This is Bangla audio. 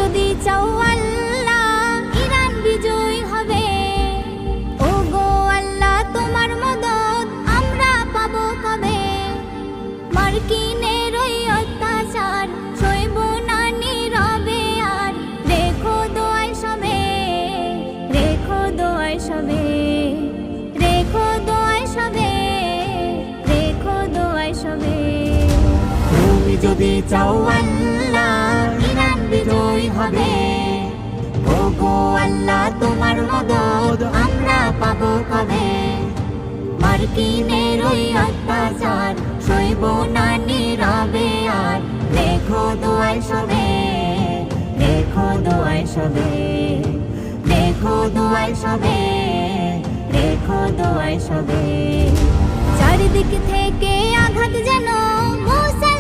যদি চাও আল্লাহ ইরান বিজয় হবে। ও গো আল্লাহ তোমার মদদ আমরা পাবো কবে। মার্কিনের ওই অত্যাচার সইব না নীরবে আর। রেখো দোয়ায় সবে, রেখো দোয়ায় সবে, রেখো দোয়ায় সবে, রেখো দোয়ায় সবে। তুমি যদি চাও আল্লাহ ইরান বিজয় হবে। ও গো আল্লাহ তোমার মদদ আমরা পাবো কবে। মার্কিনের ওই অত্যাচার সইব না নীরবে আর। রেখো দোয়ায় সবে, রেখো দোয়ায় সবে, রেখো দোয়ায় সবে, রেখো দোয়ায় সবে। চারিদিক থেকে আঘাত যেন মুছে